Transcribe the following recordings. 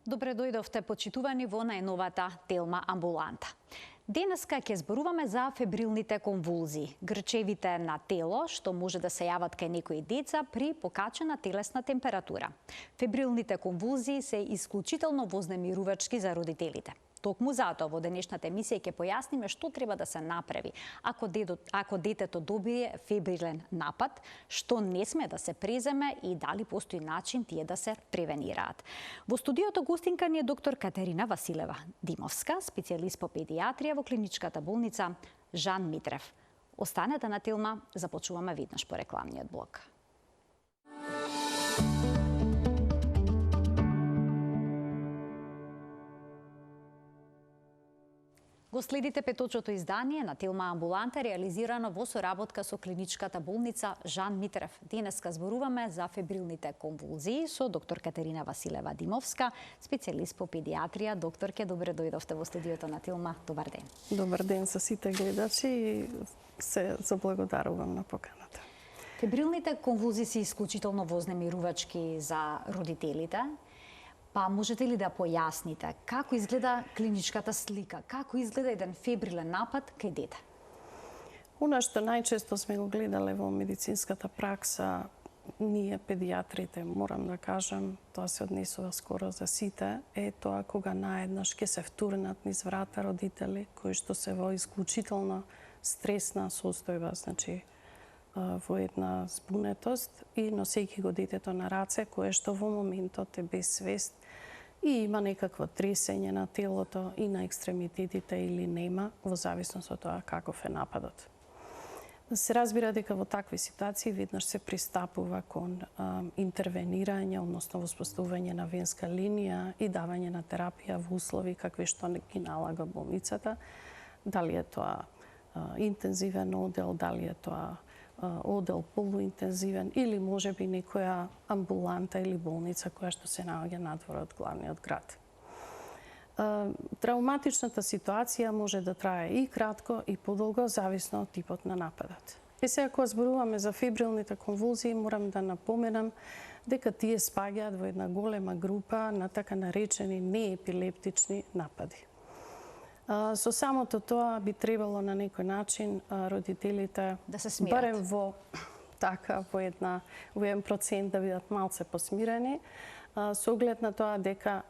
Добре дојдовте, почитувани, во најновата Телма амбуланта. Денеска ќе зборуваме за фебрилните конвулзии, грчевите на тело што може да се јават кај некои деца при покачена телесна температура. Фебрилните конвулзии се исклучително вознемирувачки за родителите. Токму затоа во денешната емисија ќе појасниме што треба да се направи ако детето добие фебрилен напад, што не сме да се преземе и дали постои начин тие да се превенираат. Во студиото гостинка ни е доктор Катерина Василева Димовска, специјалист по педиатрија во клиничката болница Жан Митрев. Останете на Телма, започуваме веднаш по рекламниот блок. Го следите петочото издание на Телма амбуланта, реализирано во соработка со клиничката болница Жан Митрев. Денеска зборуваме за фебрилните конвулзии со доктор Катерина Василева Димовска, специјалист по педиатрија. Докторке, добре дојдовте во студиото на Телма. Добар ден. Добар ден со сите гледачи и се заблагодарувам на поканата. Фебрилните конвулзии се исклучително вознемирувачки за родителите. Па можете ли да појасните како изгледа клиничката слика, како изгледа еден фебрилен напад кај дете? Она што најчесто сме го гледале во медицинската пракса, ние педиатрите, морам да кажам, тоа се однесува скоро за сите, е тоа кога наеднаш ќе се втурнат низ врата родители кои што се во исклучително стресна состојба, значи во една збунетост и носејќи го детето на раце, кое што во моментот е без свест и има некакво тресење на телото и на екстремитетите или нема, во зависност од тоа каков е нападот. Се разбира дека во такви ситуации веднаш се пристапува кон интервенирање, односно воспоставување на венска линија и давање на терапија во услови какви што ги налага болницата. Дали е тоа интензивен одел, дали е тоа одел полуинтензивен или можеби некоја амбуланта или болница која што се наоѓа надвор од главниот град. Травматичната ситуација може да трае и кратко и подолго, зависно од типот на нападот. Сега, кога зборуваме за фебрилните конвулзии, морам да напоменам дека тие спаѓаат во една голема група на така наречени неепилептични напади. Со самото тоа би требало на некој начин родителите да се смират, барем во еден процент да бидат малце посмирени, со оглед на тоа дека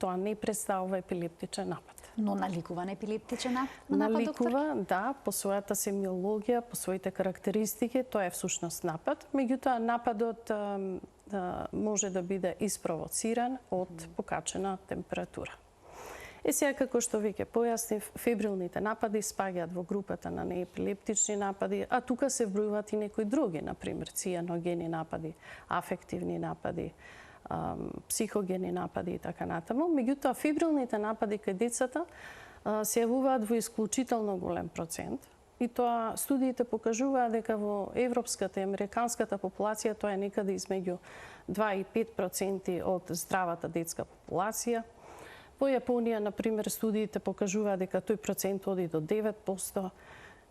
тоа не представува епилептичен напад. Но наликува на епилептичен напад, наликува, да, по својата семиологија, по своите карактеристики, тоа е всушност напад. Меѓутоа, нападот може да биде испровоциран од покачена температура. Сега, како што веќе појаснив, фебрилните напади спаѓаат во групата на неепилептични напади, а тука се вбројуваат и некои други, например, цијаногени напади, афективни напади, психогени напади и така натаму. Меѓутоа, фебрилните напади кај децата се јавуваат во исклучително голем процент. И тоа студиите покажуваат дека во европската и американската популација тоа е некаде измеѓу 2 и 5% од здравата детска популација. Во Јапонија, например, студиите покажуваат дека тој процент оди до 9%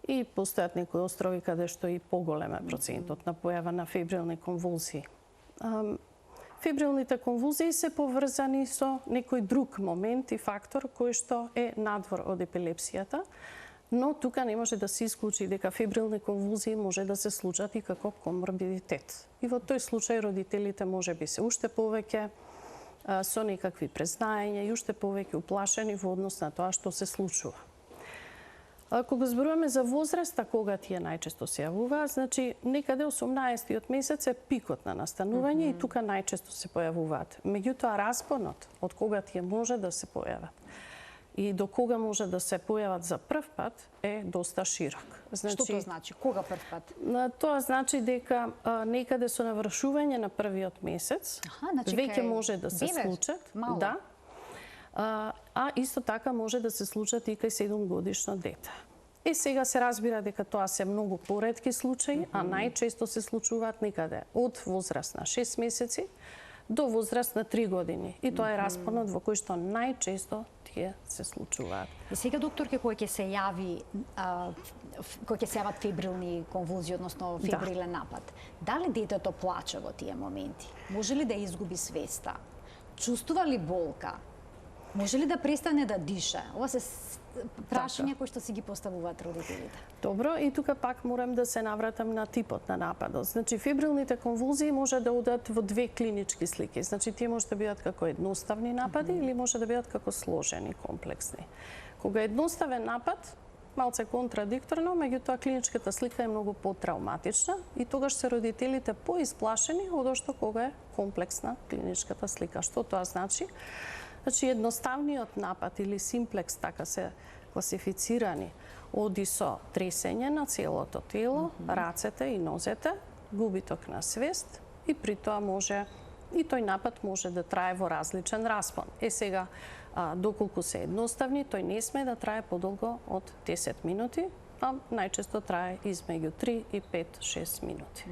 и постојат некои острови каде што и поголем е процентот на појава на фебрилни конвулзии. Фебрилните конвулзии се поврзани со некој друг момент и фактор кој што е надвор од епилепсијата, но тука не може да се исклучи дека фебрилни конвулзии може да се случат и како коморбидитет. И во тој случај родителите може би се уште повеќе со некакви презнаења и уште повеќе уплашени во однос на тоа што се случува. Кога зборуваме за возраста, кога тие најчесто се јавуваат, значи некаде 18-тиот месец е пикот на настанување и тука најчесто се појавуваат. Меѓутоа, распонот од кога тие може да се појават и до кога може да се појават за прв пат е доста широк. Што тоа значи? Кога прв пат? Тоа значи дека некаде со навршување на првиот месец веќе може да се случат. Да. А исто така може да се случат и кај 7-годишно дете. Сега се разбира дека тоа се многу поретки случаи, а најчесто се случуваат некаде од возраст на 6 месеци до возраст на 3 години. И тоа е распонот во кој што најчесто тие се случуваат. И сега, докторке, кој ќе се јават фебрилни конвулзии, односно фебрилен напад, дали детето плаче во тие моменти? Може ли да изгуби свеста? чувствува ли болка? Може ли да престане да диша? Ова се прашања кои што си ги поставуваат родителите. Добро, и тука пак морам да се навратам на типот на нападот. Значи, фибрилните конвулзии може да одат во две клинички слики. Значи, тие може да бидат како едноставни напади или може да бидат како сложени, комплексни. Кога е едноставен напад, малце контрадикторно, меѓутоа клиничката слика е многу потравматична и тогаш се родителите поисплашени одошто кога е комплексна клиничката слика. Што тоа значи? Значи, едноставниот напад или симплекс, така се класифицирани, оди со тресење на целото тело, рацете и нозете, губиток на свест и при тоа може и тој напад може да трае во различен распон. Сега, доколку се едноставни, тој не сме да трае подолго од 10 минути, а најчесто трае измеѓу 3 и 5-6 минути.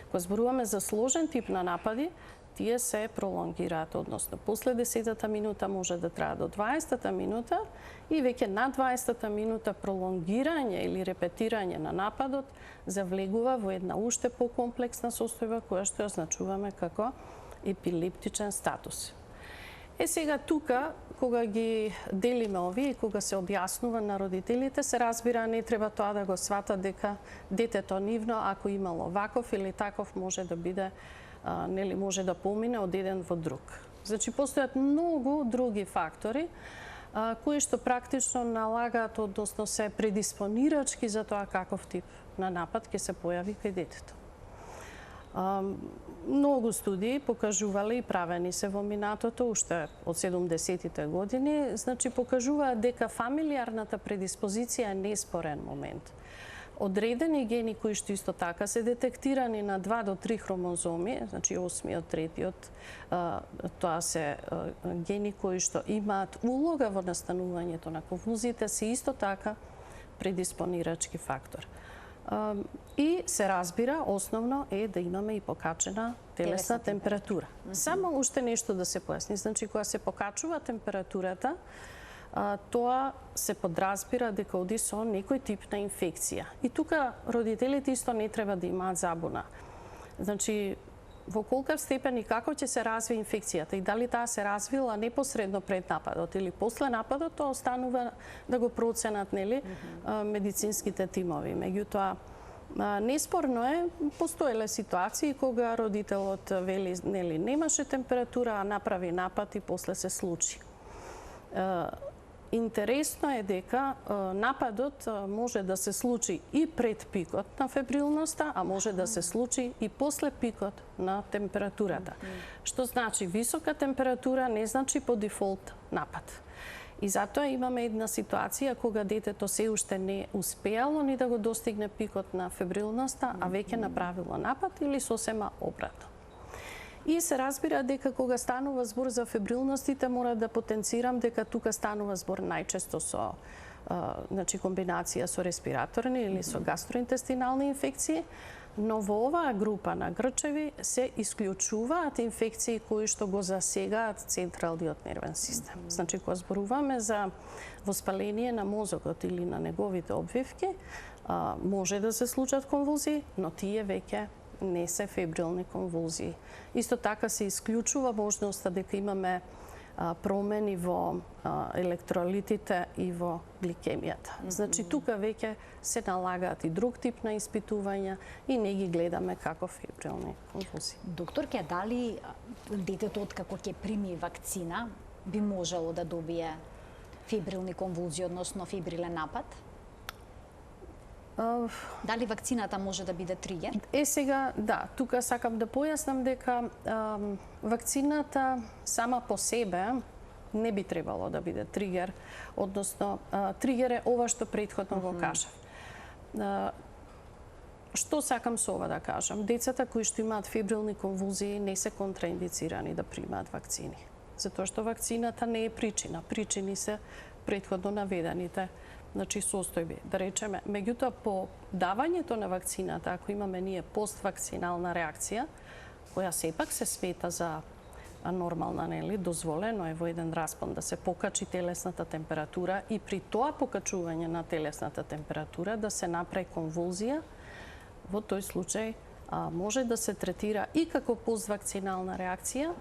Кога зборуваме за сложен тип на напади, тие се пролонгираат, односно после 10-та минута може да трае до 20-та минута и веќе на 20-та минута пролонгирање или репетирање на нападот завлегува во една уште покомплексна состојба која што ја означуваме како епилептичен статус. Сега тука, кога ги делиме овие и кога се објаснува на родителите, се разбира не треба тоа да го свата дека детето нивно, ако имало ваков или таков, може да биде нели може да помине од еден во друг. Значи, постојат многу други фактори кои што практично налагаат, односно се предиспонирачки за тоа каков тип на напад ќе се појави кај детето. Многу студии покажувале и правени се во минатото, уште од 70-тите години, значи покажуваат дека фамилиарната предиспозиција е неспорен момент. Одредени гени кои што исто така се детектирани на 2 до 3 хромозоми, значи 8-иот, 3-иот, тоа се гени кои што имаат улога во настанувањето на конвулзиите, се исто така предиспонирачки фактор. И се разбира, основно е да имаме и покачена телесна температура. Само уште нешто да се појасни. Значи, кога се покачува температурата, тоа се подразбира дека оди со некој тип на инфекција. И тука родителите исто не треба да имаат забуна. Значи, во колкав степен и како ќе се развие инфекцијата и дали таа се развила непосредно пред нападот или после нападот, тоа останува да го проценат, нели, медицинските тимови. Меѓутоа, неспорно е, постоеле ситуации кога родителот вели, нели, немаше температура, а направи напад и после се случи. Интересно е дека нападот може да се случи и пред пикот на фебрилноста, а може да се случи и после пикот на температурата. Што значи висока температура не значи по дефолт напад. И затоа имаме една ситуација кога детето се уште не успеало ни да го достигне пикот на фебрилноста, а веќе направило напад или сосема обратно. И се разбира дека кога станува збор за фебрилностите, мора да потенцирам дека тука станува збор најчесто со значи комбинација со респираторни или со гастроинтестинални инфекции, но во оваа група на грчеви се исклучуваат инфекции кои што го засегаат централниот нервен систем. Значи, кога зборуваме за воспаление на мозокот или на неговите обвивки, може да се случат конвулзии, но тие веќе не се фебрилни конвулзии. Исто така се исклучува можноста дека имаме промени во електролитите и во гликемијата. Значи, тука веќе се налагаат и друг тип на испитувања и не ги гледаме како фебрилни конвулзии. Докторке, дали детето откако ќе прими вакцина би можело да добие фебрилни конвулзии, односно фебрилен напад? Дали вакцината може да биде тригер? Сега, да, тука сакам да појаснам дека вакцината сама по себе не би требало да биде тригер, односно тригер е ова што претходно го кажав. Што сакам со ова да кажам? Децата кои што имаат фебрилни конвулзии не се контраиндицирани да примаат вакцини, затоа што вакцината не е причина. Причини се претходно наведените, значи состојби, да речеме. Меѓутоа, по давањето на вакцината, ако имаме ние поствакцинална реакција, која сепак се смета за нормална, нели, дозволено е во еден распон да се покачи телесната температура и при тоа покачување на телесната температура да се направи конвулзија, во тој случај може да се третира и како поствакцинална реакција,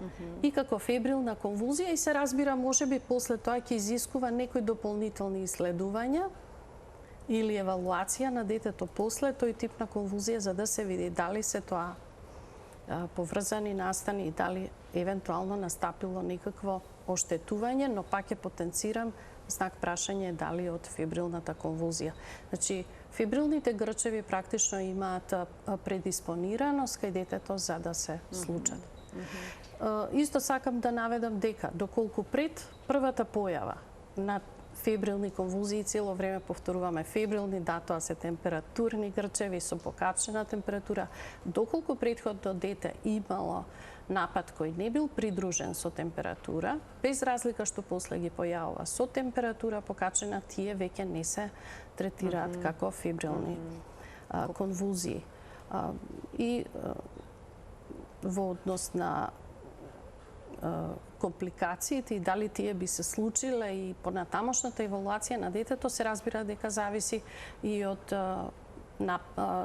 и како фебрилна конвулзија и се разбира, можеби после тоа ќе изискува некои дополнителни исследувања или евалуација на детето после тој тип на конвулзија за да се види дали се тоа поврзани настани и дали евентуално настапило некакво оштетување, но пак ќе потенцирам знак прашање дали од фебрилната конвулзија. Значи, фебрилните грчеви практично имаат предиспонираност кај детето за да се случат. Исто сакам да наведам дека доколку пред првата појава на фебрилни конвулзии, цело време повторуваме фебрилни, да, тоа се температурни грчеви со покачена температура, доколку претходно дете имало напад кој не бил придружен со температура, без разлика што после ги појавува со температура покачена, тие веќе не се третираат како фебрилни конвулзии. И во однос на компликациите и дали тие би се случиле и понатамошната евалуација на детето се разбира дека зависи и од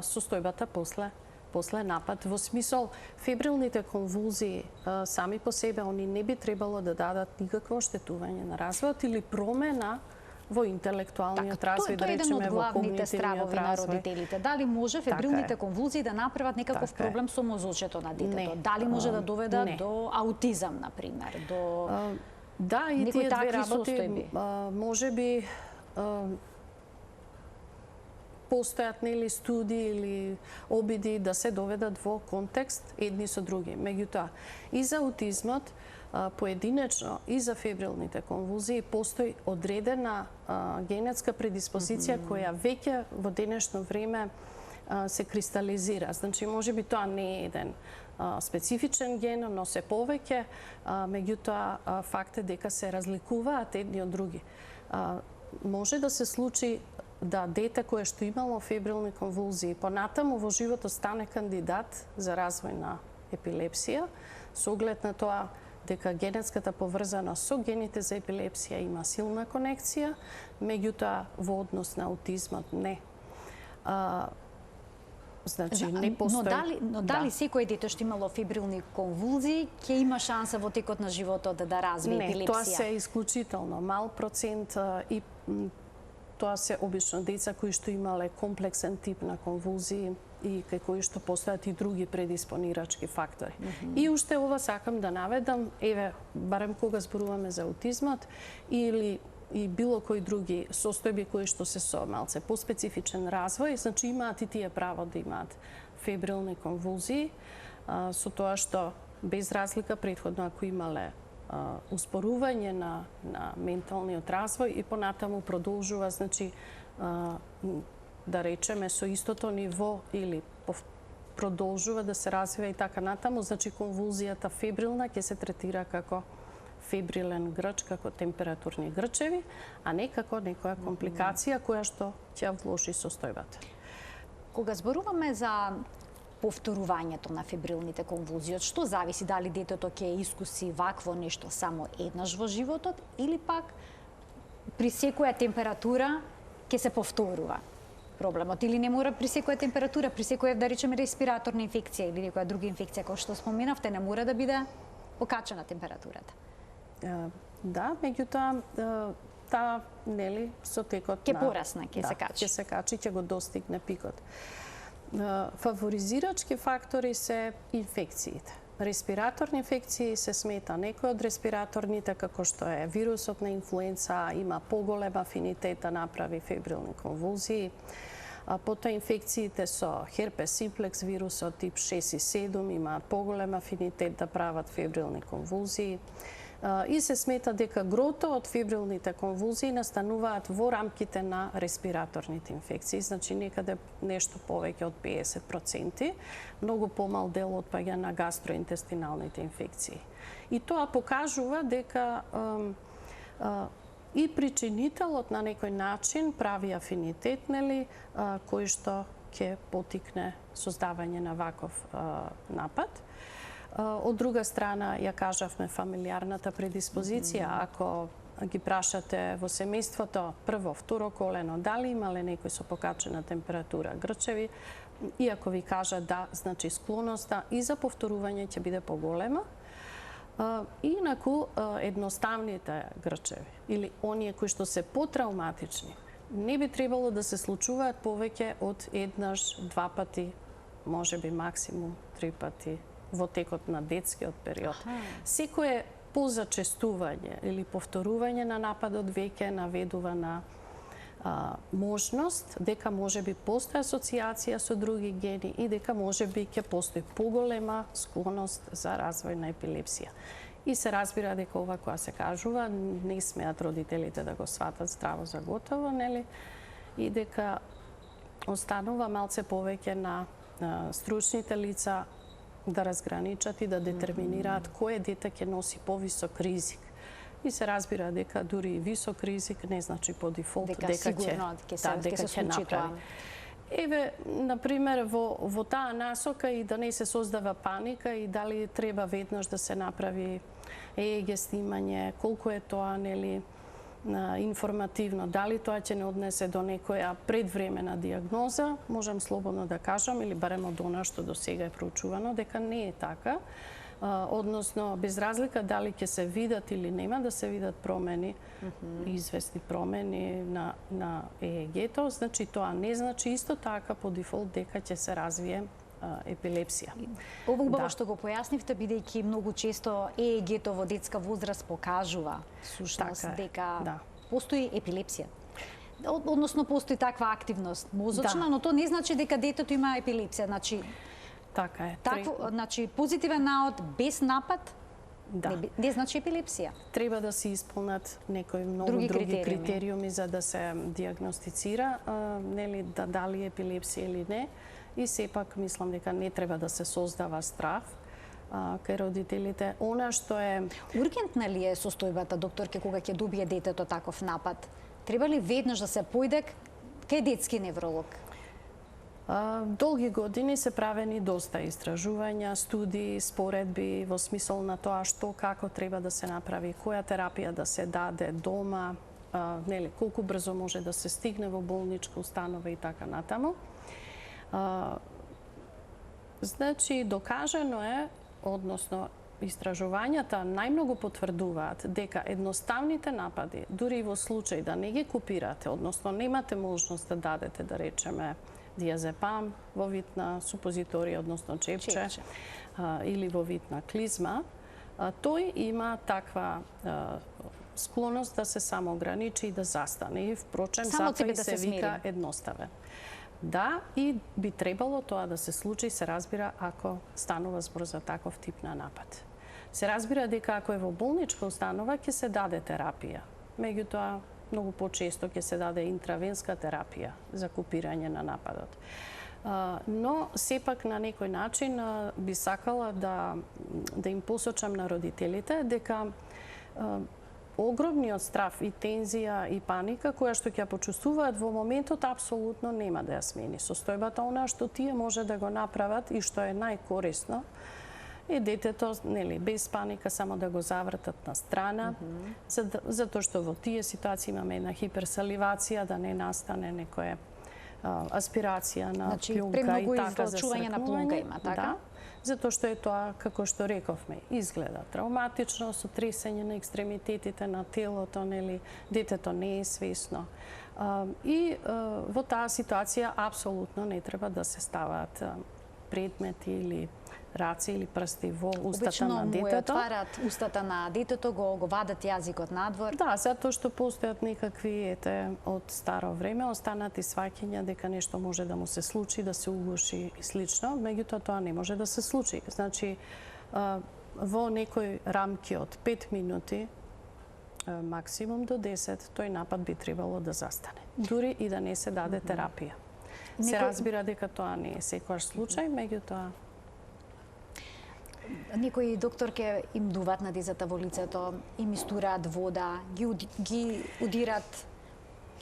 состојбата после напад. Во смисол, фебрилните конвулзии сами по себе, они не би требало да дадат никакво оштетување на развојот или промена во интелектуалниот развој, да речеме во главните стравови на развој. родителите. Дали може фебрилните конвулзии да направат некаков проблем со мозочето на детето? Дали може да доведат до аутизам, например, до да, и некои тие две такви работи состојби? можеби постојат нели студии или обиди да се доведат во контекст едни со други. Меѓутоа, и за аутизмот поединечно и за фебрилните конвулзии постои одредена генетска предиспозиција која веќе во денешно време се кристализира. Значи, можеби тоа не е еден специфичен ген, но се повеќе, меѓутоа факт е дека се разликуваат едни од други. Може да се случи да дете кое што имало фебрилни конвулзии понатаму во животот стане кандидат за развој на епилепсија, со оглед на тоа дека генетската поврзаност со гените за епилепсија има силна конекција, меѓутоа во однос на аутизмот не. Значи, не постои... Но дали секој дете што имало фебрилни конвулзии ќе има шанса во текот на животот да развие епилепсија? Не, тоа се исклучително мал процент и тоа се обично деца кои што имале комплексен тип на конвулзии и кај кои што постојат и други предиспонирачки фактори. И уште ова сакам да наведам, еве, барем кога зборуваме за аутизмот или и било кои други состојби кои што се со малце поспецифичен развој, значи имаат и тие право да имаат фебрилни конвулзии, со тоа што без разлика претходно ако имале успорување на менталниот развој и понатаму продолжува, значи да речеме со истото ниво или продолжува да се развива и така натаму, значи конвулзијата фебрилна ќе се третира како фебрилен грч, како температурни грчеви, а не како некоја компликација која што ќе влоши состојбата. Кога зборуваме за повторувањето на фебрилните конвулзии, од што зависи дали детето ќе искуси вакво нешто само еднаш во животот или пак при секоја температура ќе се повторува проблемот, или не мора при секоја температура, при секоја, да речеме, респираторна инфекција или некоја друга инфекција, која што споменавте, не мора да биде покачена температурата? Да, меѓутоа таа нели со текот ќе порасне, ќе се качи. Ќе се качи, ќе го достигне пикот. Фаворизирачки фактори се инфекциите. Респираторни инфекции се смета некој од респираторните, како што е вирусот на инфлуенца, има поголем афинитет да направи фебрилни конвулзии. Потоа инфекциите со херпес симплекс вирусот тип 6 и 7 имаат поголем афинитет да прават фебрилни конвулзии. И се смета дека грото од фебрилните конвулзии настануваат во рамките на респираторните инфекции, значи некаде нешто повеќе од 50%, многу помал дел отпаѓа на гастроинтестиналните инфекции. И тоа покажува дека и причинителот на некој начин прави афинитет, нели, кој што ќе потикне создавање на ваков напад. Од друга страна, ја кажавме, фамилиарната предиспозиција, ако ги прашате во семејството прво, второ колено, дали имале некој со покачена температура грчеви, иако ви кажа да, значи склоноста и за повторување ќе биде поголема. Инаку, едноставните грчеви или оние кои што се потравматични, не би требало да се случуваат повеќе од еднаш, два пати, може би максимум 3 пати во текот на детскиот период. Секое позачестување или повторување на нападот веќе наведува на можност дека може би постои асоциација со други гени и дека може би ќе постои поголема склоност за развој на епилепсија. И се разбира дека ова која се кажува, не смеат родителите да го сватат здраво за готово, нели? И дека останува малце повеќе на стручните лица да разграничат и да детерминираат кое дете ќе носи повисок ризик. И се разбира дека дури и висок ризик не значи по дефолт дека ќе се направи. Еве, например, во таа насока и да не се создава паника и дали треба веднаш да се направи ЕЕГ снимање, колку е тоа, нели, информативно, дали тоа ќе не однесе до некоја предвремена диагноза, можам слободно да кажам, или барем од она што до сега е проучувано, дека не е така. Односно, без разлика дали ќе се видат или нема да се видат промени, известни промени на ЕЕГ-то, значи тоа не значи исто така по дефолт дека ќе се развие епилепсија. Ова убаво што го појаснивте, бидејќи многу често ЕЕГ-то во детска возраст покажува сушност дека постои епилепсија. Односно, постои таква активност мозочна, но тоа не значи дека детето има епилепсија. Значи, така е. Значи, позитивен наод без напад не значи епилепсија. Треба да се исполнат некои многу други критериуми за да се диагностицира, нели, дали е епилепсија или не. И сепак мислам дека не треба да се создава страх кај родителите. Она што е ургентна ли е состојбата, докторке, кога ќе добие детето таков напад? Треба ли веднаш да се појде кај детски невролог? Долги години се правени доста истражувања, студии, споредби во смисол на тоа што, како треба да се направи, која терапија да се даде дома, нели, колку брзо може да се стигне во болничка установа и така натаму. Значи, докажано е, односно, истражувањата најмногу потврдуваат дека едноставните напади, дури и во случај да не ги купирате, односно немате можност да дадете, да речеме, диазепам во вид на супозиторија, односно чепче, или во вид на клизма, тој има таква склоност да се самоограничи и да застане. И впрочем, затоа и се вика едноставен. Да, и би требало тоа да се случи, се разбира, ако станува збор за таков тип на напад. Се разбира дека ако е во болничка установа, ќе се даде терапија. Меѓутоа, многу почесто ќе се даде интравенска терапија за купирање на нападот. Но, сепак, на некој начин би сакала да им посочам на родителите дека огромниот страв и тензија и паника која што ќе почувствуваат во моментот апсолутно нема да ја смени состојбата. Она што тие може да го направат и што е најкорисно е детето, нели, без паника само да го завртат на страна, затоа што во тие ситуации имаме една хиперсаливација, да не настане некоја аспирација на плунка и така за на плунка има, така? Затоа што е тоа, како што рековме, изгледа травматично, со тресење на екстремитетите на телото, нели, детето не е свесно. И во таа ситуација апсолутно не треба да се ставаат предмети или раце или прсти во устата на детето. Обично му отварат устата на детето, го вадат јазикот надвор. Да, затоа што постојат некакви од старо време останати сваќања дека нешто може да му се случи, да се угуши и слично, меѓутоа тоа не може да се случи. Значи, во некој рамки од 5 минути, максимум до 10, тој напад би требало да застане. Дури и да не се даде терапија. Се разбира дека тоа не е секојаш случај, меѓутоа некои докторке им дуват на децата во лицето, им истураат вода, ги удират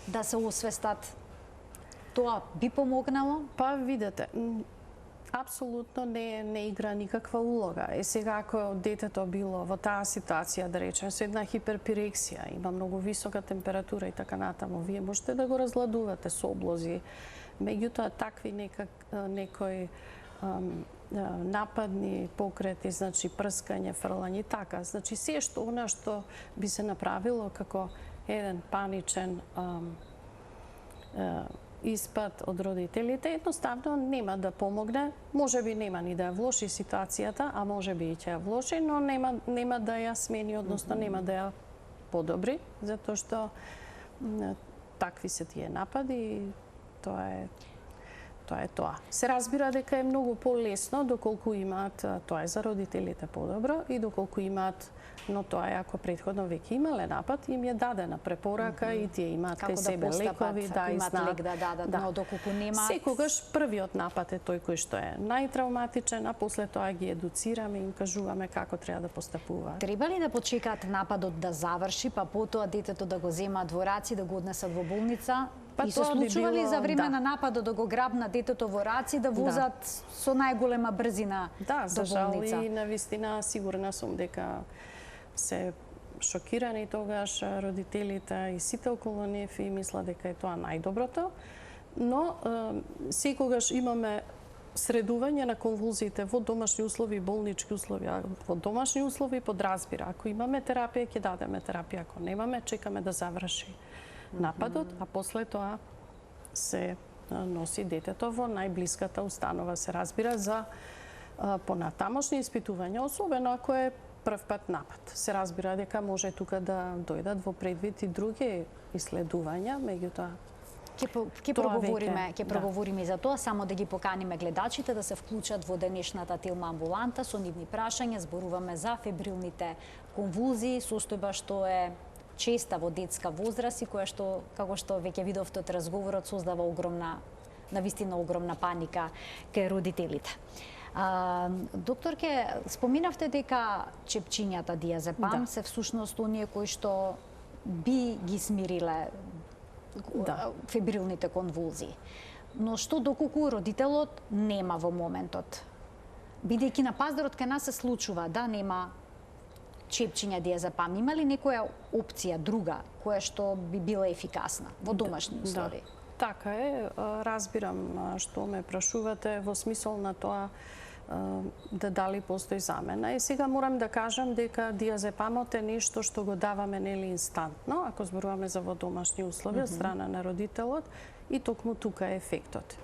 да се освестат. Тоа би помогнало? Па видете, апсолутно не игра никаква улога. Сега ако детето било во таа ситуација, да речем, со една хиперпирексија, има многу висока температура и така натаму, вие можете да го разладувате со облози, Меѓутоа, такви некои нападни покрети, значи прскање, фрлање, така. Значи, се што она што би се направило како еден паничен испад од родителите, едноставно нема да помогне. Може би нема ни да ја влоши ситуацијата, а може би и ќе ја влоши, но нема да ја смени, односно нема да ја подобри, затоа што такви се тие напади и тоа е тоа. Се разбира дека е многу полесно доколку имаат, тоа е за родителите подобро, и доколку имаат, но тоа е ако претходно веќе имале напад, им е дадена препорака и тие имаат кај себе лекови, да, и знаат лек да дадат, но доколку нема. Секогаш првиот напад е тој кој што е најтравматичен, а после тоа ги едуцираме и им кажуваме како треба да постапуваат. Треба ли да почекаат нападот да заврши, па потоа детето да го земаат во раци, да го однесат во болница? И се случува ли за време на нападот да го грабна детето во раци, да возат со најголема брзина до болница? Да, за жал и навистина сигурна сум дека се шокирани тогаш родителите и сите околу нив и мислат дека е тоа најдоброто. Но секогаш имаме средување на конвулзиите во домашни услови, болнички услови. Во домашни услови подразбира, ако имаме терапија, ќе дадеме терапија, ако немаме, чекаме да заврши нападот, а после тоа се носи детето во најблиската установа, се разбира, за понатамошни испитувања, особено ако е прв пат напад. Се разбира дека може тука да дојдат во предвид и други исследувања, меѓутоа ќе проговориме за тоа, само да ги поканиме гледачите да се вклучат во денешната Тилма амбуланта со нивни прашања. Зборуваме за фебрилните конвулзии, состојба што е честа во детска возраст и која што, како што веќе видовте од разговорот, создава навистина огромна паника кај родителите. Докторке, споминавте дека чепчињата диазепам се всушност оние кои што би ги смириле фебрилните конвулзии. Но што доколку родителот нема во моментот? Бидејќи на пазарот кај нас се случува да нема чепчиња диазепам, има ли некоја опција друга која што би била ефикасна во домашни услови? Така е, разбирам што ме прашувате во смисол на тоа да дали постои замена. И сега морам да кажам дека диазепамот е нешто што го даваме нели инстантно, ако зборуваме за во домашни услови од страна на родителот, и токму тука е ефектот.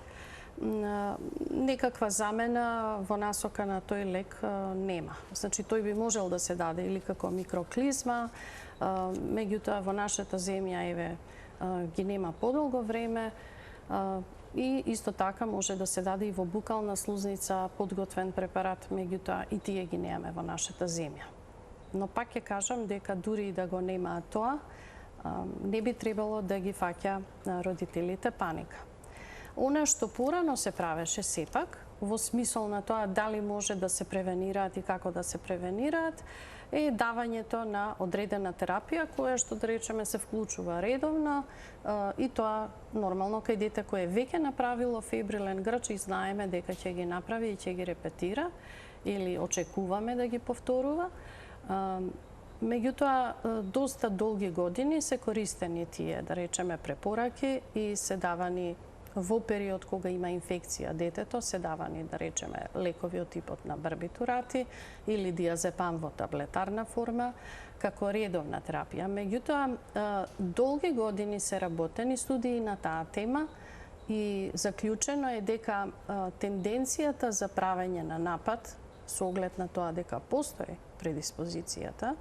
Некаква замена во насока на тој лек нема. Значи, тој би можел да се даде или како микроклизма, меѓутоа во нашата земја ги нема подолго време, и исто така може да се даде и во букална слузница подготвен препарат, меѓутоа и тие ги немаме во нашата земја. Но пак ќе кажам дека дури и да го немаат тоа, не би требало да ги фаќа родителите паника. Она што порано се правеше сепак, во смисол на тоа дали може да се превенираат и како да се превенираат, е давањето на одредена терапија, која што да речеме се вклучува редовно, и тоа нормално кај дете кое веќе направило фебрилен грч и знаеме дека ќе ги направи и ќе ги репетира или очекуваме да ги повторува. Меѓутоа, доста долги години се користени тие, да речеме, препораки и се давани во период кога има инфекција детето, се давани, да речеме, лекови од типот на барбитурати или диазепам во таблетарна форма, како редовна терапија. Меѓутоа, долги години се работени студии на таа тема и заклучено е дека тенденцијата за правење на напад, со оглед на тоа дека постои предиспозицијата,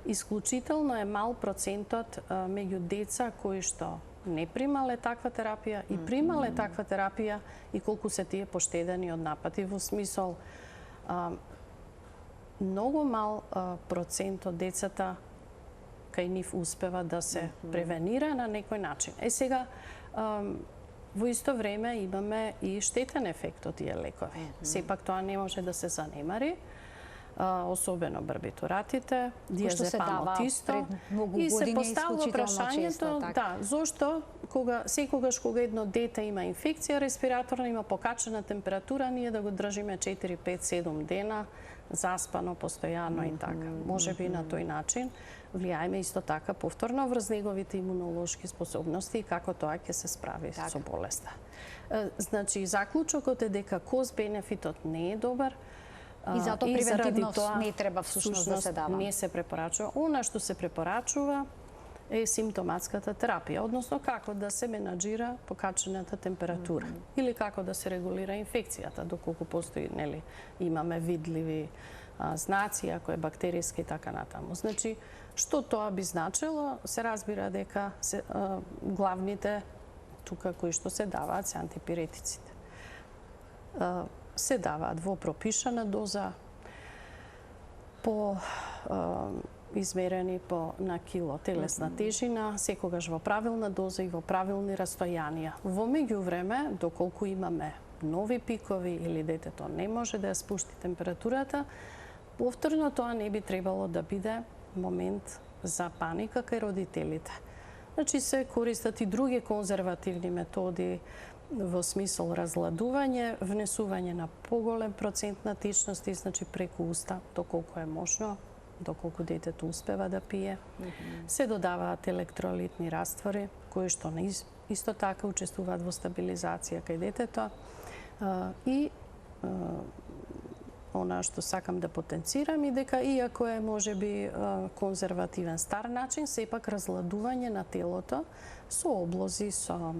исклучително е мал процентот меѓу деца кои што не примале таква терапија и примале таква терапија и колку се тие поштедени од напади, во смисол многу мал процент од децата кај нив успева да се превенира на некој начин. Сега, во исто време имаме и штетен ефект од тие лекови. Сепак тоа не може да се занемари, особено барбитуратите, диазепамот исто. И се поставува прашањето, зошто секогаш кога едно дете има инфекција респираторна, има покачена температура, ние да го држиме 4, 5, 7 дена заспано постојано и така. Може би на тој начин влијаеме исто така повторно врз неговите имунолошки способности и како тоа ќе се справи со болеста. Значи, заклучокот е дека кост-бенефитот не е добар, и затоа превентивност не треба всушност да се дава. Не се препорачува. Она што се препорачува е симптоматската терапија, односно како да се менаџира покачената температура или како да се регулира инфекцијата, доколку постои, нели, имаме видливи знаци, ако е бактеријски и така натаму. Значи, што тоа би значило? Се разбира дека главните тука кои што се даваат се антипиретиците. Се даваат во пропишана доза, по измерени на кило телесна тежина, секогаш во правилна доза и во правилни растојанија. Во меѓувреме, доколку имаме нови пикови или детето не може да ја спушти температурата, повторно тоа не би требало да биде момент за паника кај родителите. Значи се користат и други конзервативни методи во смисол разладување, внесување на поголем процент на течности, значи преку уста, доколку е можно, доколку детето успева да пие. Се додаваат електролитни раствори, кои што исто така учествуваат во стабилизација кај детето. И она што сакам да потенцирам и дека иако е можеби конзервативен стар начин, сепак разладување на телото со облози, со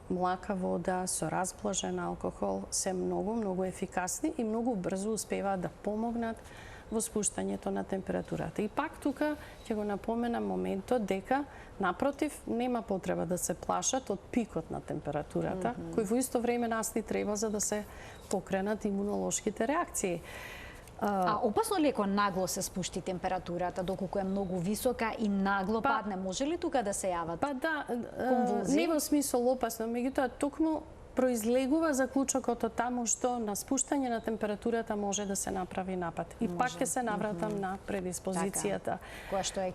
млака вода, со разблажен алкохол се многу ефикасни и многу брзо успеваат да помогнат во спуштањето на температурата. И пак тука ќе го напоменам моментот дека напротив нема потреба да се плашат од пикот на температурата, кој во исто време нас ни треба за да се покренат имунолошките реакции. А опасно ли е кога нагло се спушти температурата, доколку е многу висока и нагло падне? Може ли тука да се јават конвулзии? Не во смисол опасно, меѓутоа токму произлегува заклучокот од таму што на спуштање на температурата може да се направи напад. И пак ќе се навратам на предиспозицијата. Која што е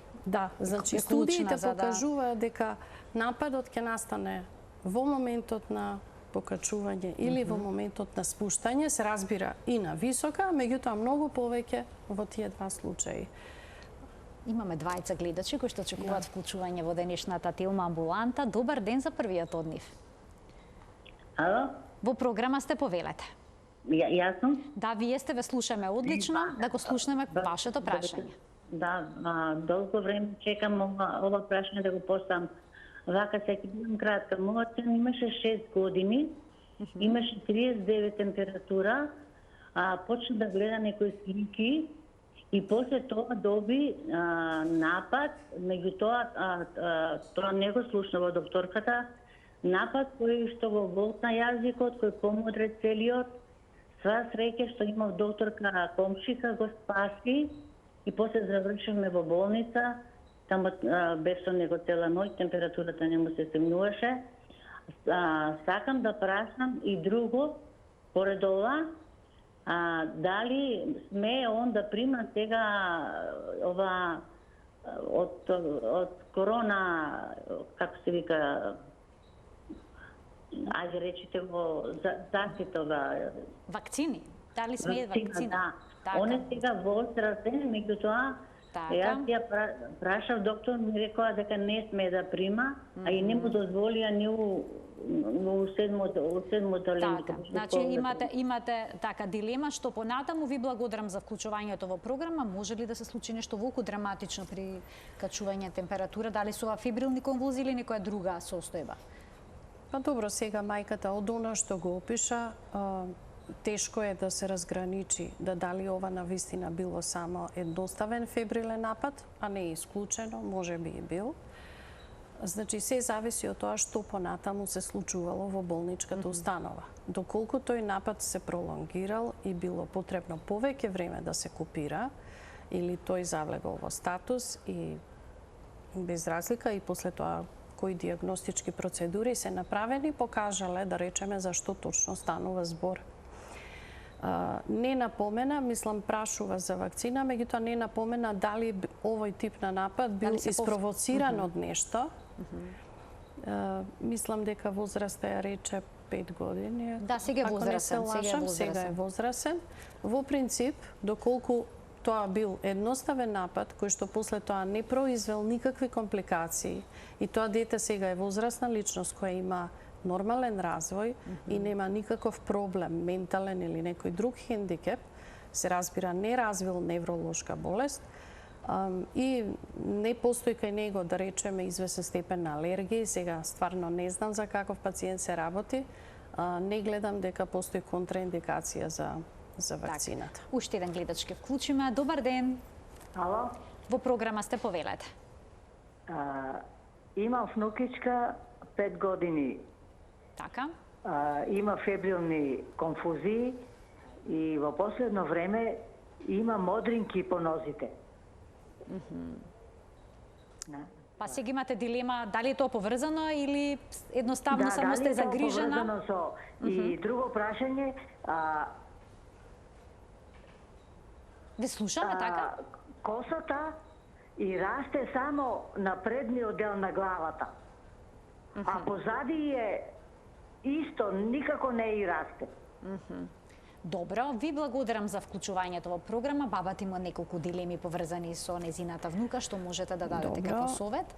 значи студиите покажуваат дека нападот ќе настане во моментот на покачување или во моментот на спуштање, се разбира и на висока, меѓутоа многу повеќе во тие два случаи. Имаме двајца гледачи кои што очекуваат вклучување во денешната Телма амбуланта. Добар ден за првиот од нив. Ало? Во програма сте, повелете. Јас сум? Да, вие сте, ве слушаме одлично, да го слушнеме вашето прашање. Да, долго време чекам ова прашање да го поставам. Вака се ќе бидам кратка. Мојот син имаше 6 години, имаше 39 температура, почна да гледа некои слики и после тоа доби напад, меѓутоа тоа не го слушна во докторката, напад кој што го волтна јазикот, кој помодре целиот. Сва среќа што имав докторка комшика го спаси и после завршивме во болница. Таму бев со него цела ноќ, температурата не му се стигнуваше. Сакам да прашам и друго, поред ова, дали сме он да прима сега ова од корона, како се вика, ајде речите го, заштитова. Вакцини? Дали смее вакцини? Да. Он е сега возрастен, меѓутоа јас ја прашав, доктор ми рекоа дека не сме да прима, а и не му дозволија ни во седмото ленко. Значи имате така дилема што понатаму ви благодарам за вклучувањето во програма. Може ли да се случи нешто волку драматично при качување температура? Дали сува фибрилни конвулзии или некоја друга состојба? Па добро, сега мајката од она што го опиша, тешко е да се разграничи да дали ова навистина било само едноставен фебрилен напад, а не е исклучено, може би и бил. Значи, се зависи од тоа што понатаму се случувало во болничката установа. Доколку тој напад се пролонгирал и било потребно повеќе време да се купира, или тој завлегол во статус и без разлика и после тоа кои диагностички процедури се направени, покажале, да речеме, за што точно станува збор. Не напомена, мислам, прашува за вакцина, меѓутоа не напомена дали овој тип на напад бил испровоциран од нешто. Мислам дека возраста ја рече 5 години. Да, сега е Ако не се возрасен, сега е лажам, возрасен. сега е возрасен. Во принцип, доколку тоа бил едноставен напад, кој што после тоа не произвел никакви компликации и тоа дете сега е возрасна личност која има нормален развој и нема никаков проблем, ментален или некој друг хендикеп, се разбира не развил невролошка болест, и не постои кај него, да речеме, известен степен на алергија. Сега стварно не знам за каков пациент се работи, не гледам дека постои контраиндикација за вакцината. Уште еден гледач ке вклучиме. Добар ден. Ало? Во програма сте, повелете. Имам внукичка 5 години. Така. Има фебрилни конфузии и во последно време има модринки по нозите. Па сега имате дилема дали е тоа поврзано или едноставно само сте загрижена? Да, дали е тоа поврзано со... И друго прашање, Ви слушаме, така? косата и расте само на предниот дел на главата. А позади е исто, никако не и расте. Добро, ви благодарам за вклучувањето во програма. Бабата има неколку дилеми поврзани со незината внука, што можете да дадете како совет.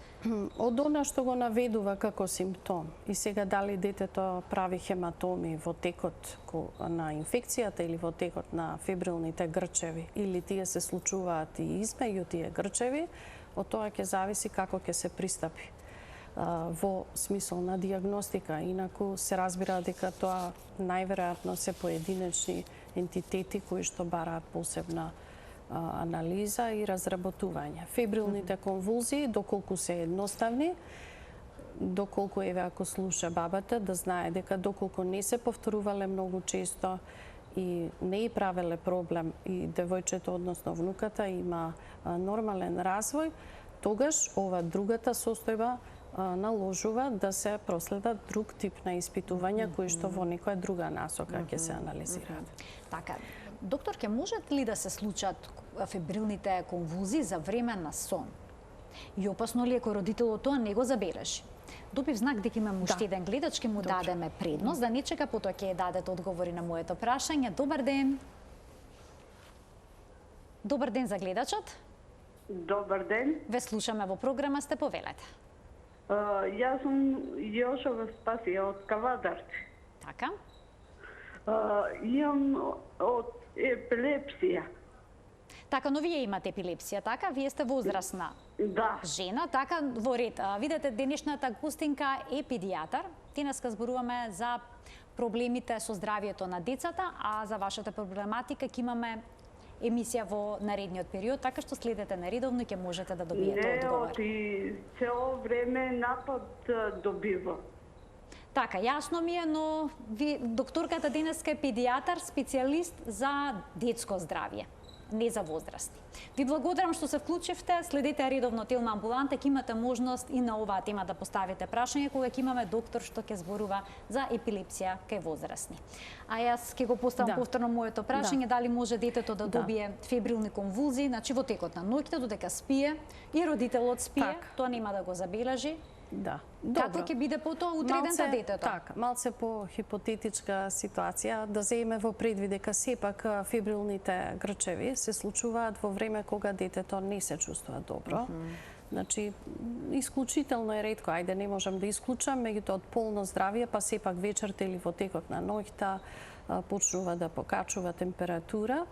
Од она што го наведува како симптом и сега дали детето прави хематоми во текот на инфекцијата или во текот на фебрилните грчеви или тие се случуваат и измеѓу тие грчеви, од тоа ќе зависи како ќе се пристапи во смисол на диагностика. Инаку се разбира дека тоа најверојатно се поединечни ентитети кои што бараат посебна анализа и разработување. Фебрилните конвулзии, доколку се едноставни, доколку еве ако слуша бабата, да знае дека доколку не се повторувале многу често и не и правеле проблем и девојчето, односно внуката, има нормален развој, тогаш ова другата состојба наложува да се проследат друг тип на испитувања кои што во некоја друга насока ќе се анализираат. Така, доктор, ке можат ли да се случат фебрилните конвулзии за време на сон? И опасно ли е кој родителот тоа не го забележи? Добив знак дека имам уште еден гледач, ке му дадеме предност, да не чека, потоа ќе дадете одговори на моето прашање. Добар ден. Добар ден за гледачот. Добар ден. Ве слушаме во програма, сте, повелете. Јас сум Јошова Спасија од Кавадарци. Така. Имам од епилепсија. Така, но вие имате епилепсија, така? Вие сте возрастна Да. жена, така, во ред. Видете, денешната гостинка е педијатар. Денеска зборуваме за проблемите со здравието на децата, а за вашата проблематика ќе имаме емисија во наредниот период, така што следете наредовно и ќе можете да добиете одговор. Не, цело време напад добива. Така, јасно ми е, но докторката денеска е педијатар, специјалист за детско здравје, не за возрасти. Ви благодарам што се вклучивте, следете редовно Телма амбуланта, ќе имате можност и на оваа тема да поставите прашање кога ќе имаме доктор што ќе зборува за епилепсија кај возрастни. А јас ќе го поставам повторно моето прашање, дали може детето да добие фебрилни конвулзии, значи во текот на ноќта додека спие и родителот спие, тоа нема да го забележи. Да. Какво ќе биде по тоа утредента детето? Така, малце по хипотетичка ситуација, да земеме во предвид дека сепак фибрилните грчеви се случуваат во време кога детето не се чувствува добро. Значи, исклучително е ретко, ајде не можам да исклучам, меѓутоа од полно здравје, па сепак вечерта или во текот на ноќта почнува да покачува температура.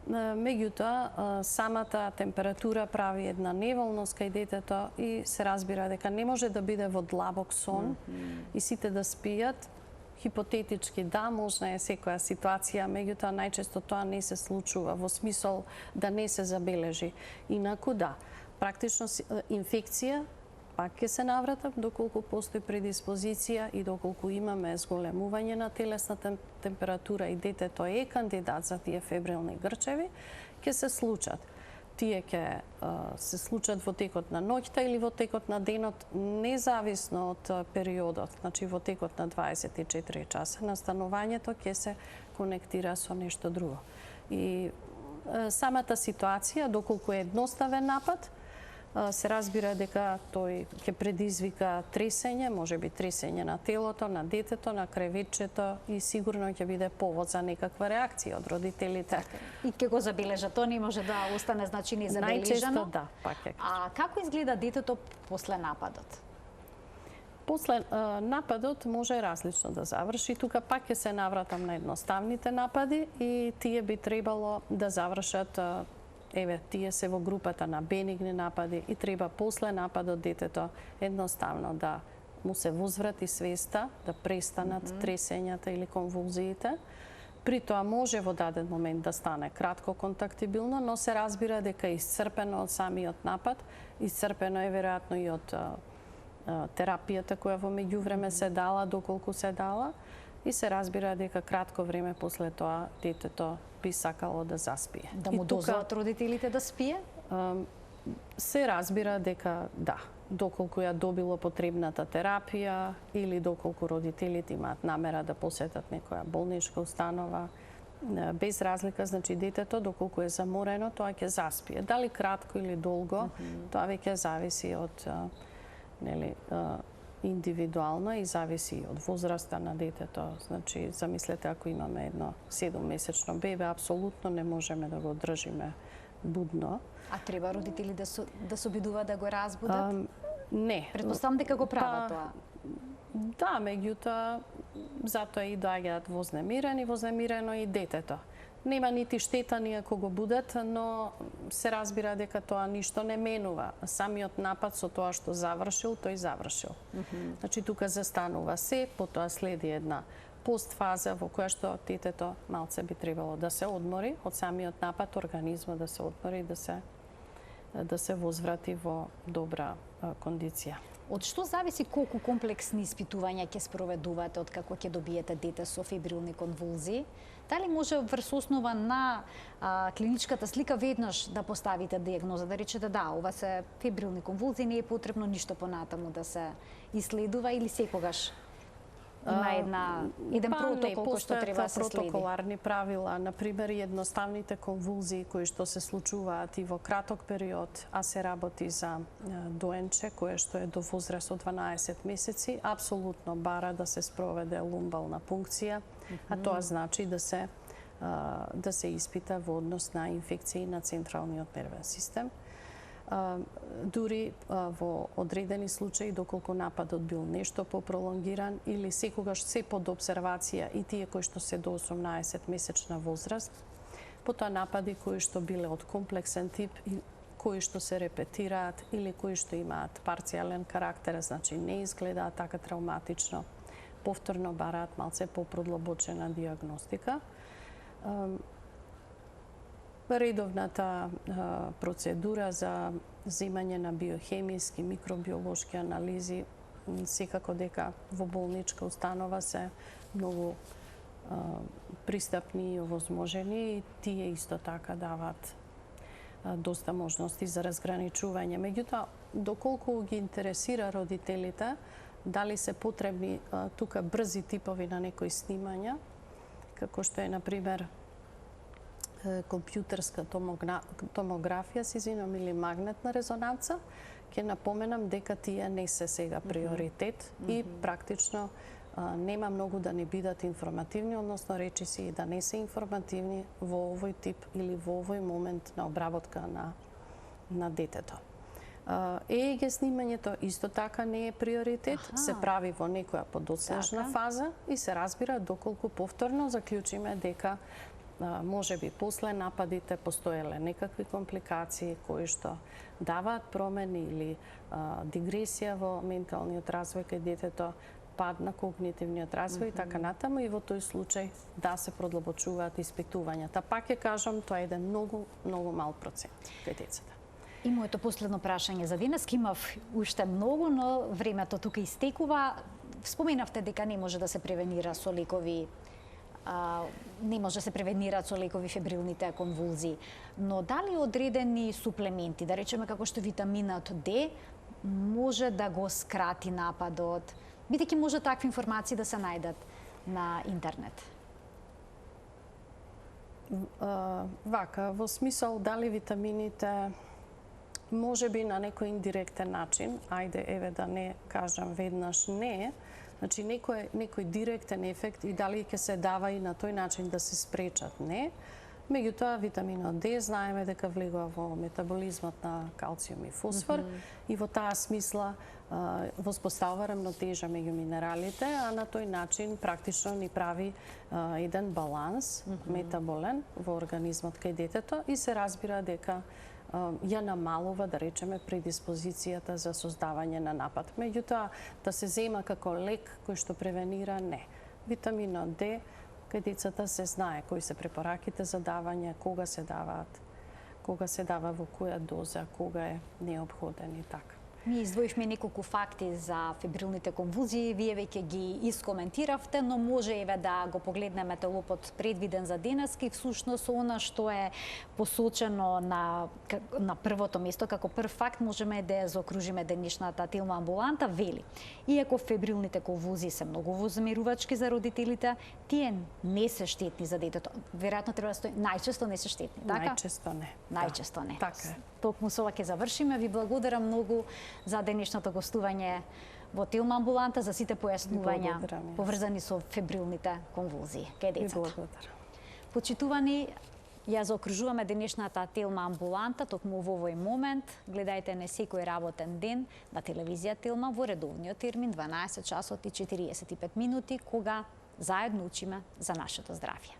Меѓутоа, самата температура прави една неволност кај детето и се разбира дека не може да биде во длабок сон и сите да спијат. Хипотетички да, можна е секоја ситуација, меѓутоа најчесто тоа не се случува во смисол да не се забележи. Инаку да, практично инфекција пак ќе се навратам доколку постои предиспозиција и доколку имаме зголемување на телесната температура и детето е кандидат за тие фебрилни грчеви, ќе се случат. Тие ќе се случат во текот на ноќта или во текот на денот, независно од периодот, значи во текот на 24 часа. Настанувањето ќе се конектира со нешто друго. И самата ситуација, доколку е едноставен напад, се разбира дека тој ќе предизвика тресење, можеби тресење на телото, на детето, на креветчето и сигурно ќе биде повод за некаква реакција од родителите. И ќе го забележат, тоа не може да остане значи незабележано. Најчесто да, пак ќе кажам. А како изгледа детето после нападот? После нападот може различно да заврши. Тука пак ќе се навратам на едноставните напади и тие би требало да завршат тие се во групата на бенигни напади и треба после нападот детето едноставно да му се возврати свеста, да престанат тресењата или конвулзиите. При тоа може во даден момент да стане кратко контактибилно, но се разбира дека е исцрпено од самиот напад, исцрпено е веројатно и од терапијата која во меѓувреме се дала, доколку се дала, и се разбира дека кратко време после тоа детето би сакало да заспие. Да му дозволат родителите да спие? Се разбира дека да, доколку ја добило потребната терапија или доколку родителите имаат намера да посетат некоја болничка установа, без разлика, значи детето доколку е заморено, тоа ќе заспие. Дали кратко или долго, тоа веќе зависи од индивидуално и зависи од возраста на детето. Значи, замислете, ако имаме едно 7-месечно бебе, апсолутно не можеме да го држиме будно. А треба родители да се обидуваат да го разбудат? Не. Предпоставам дека го прават тоа. Да, меѓутоа, затоа и доаѓаат вознемирено и детето. Нема нити штета ни ако го будат, но се разбира дека тоа ништо не менува. Самиот напад со тоа што завршил, тој завршил. Значи тука застанува се, потоа следи една постфаза во која што детето малце би требало да се одмори од самиот напад, организмот да се одмори, да се возврати во добра кондиција. Од што зависи колку комплексни испитувања ќе спроведувате од како ќе добиете дете со фебрилни конвулзии? Дали може врз основа на клиничката слика веднаш да поставите диагноза, да речете да, ова се фебрилни конвулзии, не е потребно ништо понатаму да се исследува или секогаш има еден протокол кој што треба да се следи? Протоколарни правила, например едноставните конвулзии кои што се случуваат и во краток период, а се работи за доенче кое што е до возраст од 12 месеци, апсолутно бара да се спроведе лумбална пункција, а тоа значи да се испита во однос на инфекции на централниот нервен систем. Дури во одредени случаи, доколку нападот бил нешто попролонгиран или секогаш се под обсервација и тие кои што се до 18-месечна возраст, потоа напади кои што биле од комплексен тип и кои што се репетираат или кои што имаат парцијален карактер, значи не изгледаат така травматично, повторно бараат малце попродлабочена диагностика. Редовната процедура за земање на биохемиски, микробиолошки анализи, секако дека во болничка установа се многу пристапни и овозможени и тие исто така дават доста можности за разграничување. Меѓутоа, доколку ги интересира родителите, дали се потребни тука брзи типови на некои снимања, како што е, например, компјутерска томографија, или магнетна резонанца, ќе напоменам дека тие не се сега приоритет и практично нема многу да не бидат информативни, односно речиси и да не се информативни во овој тип или во овој момент на обработка на детето. ЕЕГ снимањето исто така не е приоритет, се прави во некоја подоцнежна фаза и се разбира доколку повторно заклучиме дека може би после нападите постоеле некакви компликации кои што даваат промени или дигресија во менталниот развој кај детето, пад на когнитивниот развој и така натаму, и во тој случај да се продлабочуваат испитувањата. Пак ќе кажам, тоа е еден многу мал процент кај децата. И моето последно прашање за денес, имав уште многу, но времето тука истекува. Споменавте дека не може да се превенира со лекови фебрилните конвулзии. Но дали одредени суплементи, да речеме како што витаминот D, може да го скрати нападот? Бидејќи може такви информации да се најдат на интернет. Вака, во смисол дали витамините Може би на некој индиректен начин, ајде еве да не кажам веднаш не, значи некој директен ефект и дали ќе се дава и на тој начин да се спречат не. Меѓутоа, витаминот Д знаеме дека влегува во метаболизмот на калциум и фосфор и во таа смисла воспоставува рамнотежа меѓу минералите, а на тој начин практично ни прави еден баланс метаболен во организмот кај детето и се разбира дека ја намалува, да речеме, предиспозицијата за создавање на напад. Меѓутоа, да се зема како лек кој што превенира, не. Витаминот Д кај децата се знае кои се препораките за давање, кога се даваат, кога се дава во која доза, кога е необходен и така. Ние издвоивме неколку факти за фебрилните конвулзии, вие веќе ги искоментиравте, но може еве да го погледнеме телопот предвиден за денеска и всушност она што е посочено на првото место како прв факт можеме да ја заокружиме денешната Телма амбуланта, вели: иако фебрилните конвулзии се многу возмирувачки за родителите, тие не се штетни за детето. Веројатно треба да стои најчесто не се штетни, така? Најчесто не. Најчесто не. Така е. Токму со ова ќе завршиме. Ви благодарам многу за денешното гостување во Телма амбуланта, за сите појаснувања поврзани со фебрилните конвулзии кај децата. Благодарам. Почитувани, ја заокружуваме денешната Телма амбуланта токму во овој момент. Гледајте не секој работен ден на телевизија Телма во редовниот термин 12 часот и 45 минути, кога заедно учиме за нашето здравје.